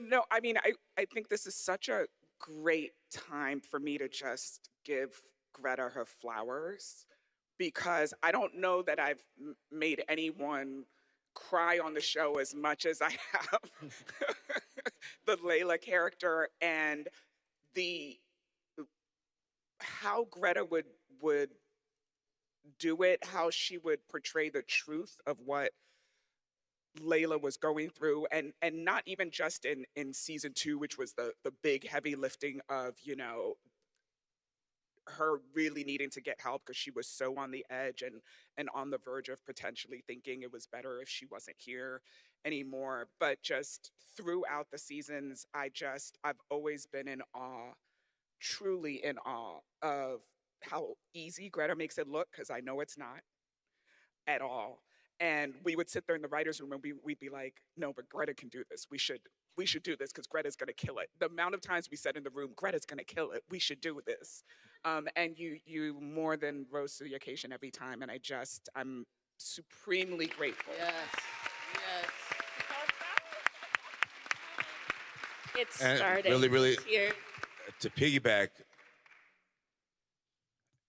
no, I mean, I think this is such a great time for me to just give Greta her flowers because I don't know that I've made anyone cry on the show as much as I have the Layla character and the how Greta would do it, how she would portray the truth of what Layla was going through, and not even just in season two, which was the big heavy lifting of her really needing to get help because she was so on the edge and on the verge of potentially thinking it was better if she wasn't here anymore. But just throughout the seasons, I've always been in awe, truly in awe of how easy Greta makes it look because I know it's not at all. And we would sit there in the writers' room and we'd be like, no, but Greta can do this. We should do this because Greta's gonna kill it. The amount of times we said in the room, Greta's gonna kill it. We should do this. And you more than rose to the occasion every time. And I'm supremely grateful. Yes. Yes. It And started. really, really, Tears. to piggyback,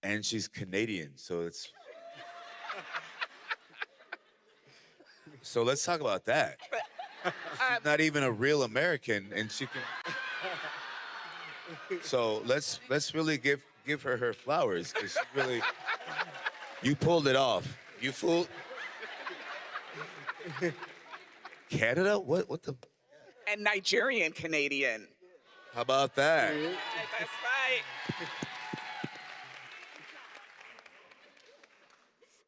and she's Canadian, so it's. So let's talk about that. She's not even a real American, and she can. So let's really give her flowers because she really. You pulled it off. You fooled. Canada? What the? And Nigerian Canadian. How about that? That's right.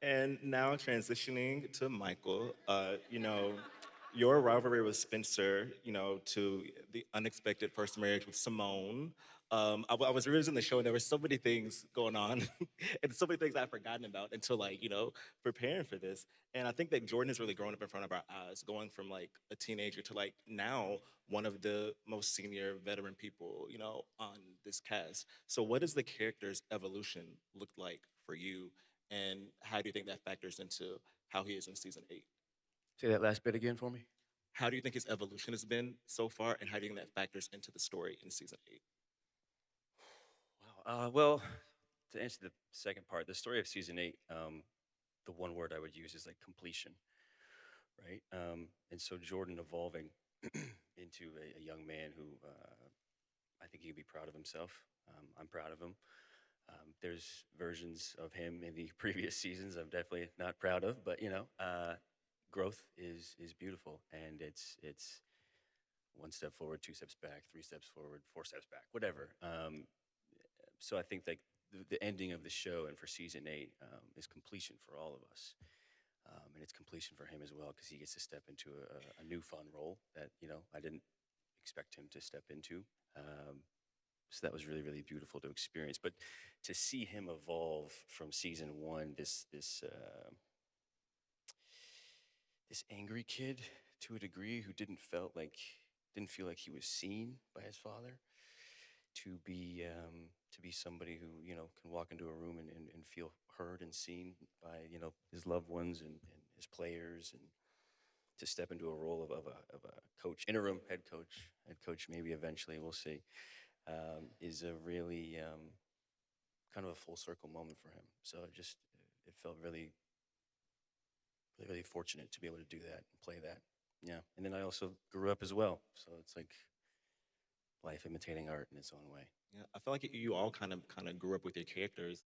And now transitioning to Michael, your rivalry with Spencer, to the unexpected first marriage with Simone. I was reading the show and there were so many things going on and so many things I'd forgotten about until preparing for this. And I think that Jordan has really grown up in front of our eyes, going from like a teenager to like now one of the most senior veteran people, on this cast. So what does the character's evolution look like for you? And how do you think that factors into how he is in season 8? Say that last bit again for me. How do you think his evolution has been so far, and how do you think that factors into the story in season 8? Wow. Well, to answer the second part, the story of season 8, the one word I would use is like completion, right? And so Jordan evolving into a young man who I think he'd be proud of himself. I'm proud of him. There's versions of him in the previous seasons I'm definitely not proud of, but growth is beautiful, and it's one step forward, two steps back, three steps forward, four steps back, whatever. So I think like the ending of the show and for season 8 is completion for all of us, and it's completion for him as well because he gets to step into a new fun role that I didn't expect him to step into. So that was really, really beautiful to experience. But to see him evolve from season 1, this angry kid to a degree who didn't feel like he was seen by his father, to be somebody who can walk into a room and feel heard and seen by his loved ones and his players, and to step into a role of a coach, interim head coach maybe eventually, we'll see. Is a really kind of a full circle moment for him. So it felt really, really, really fortunate to be able to do that and play that. Yeah, and then I also grew up as well, so it's like life imitating art in its own way. Yeah, I feel like you all kind of grew up with your characters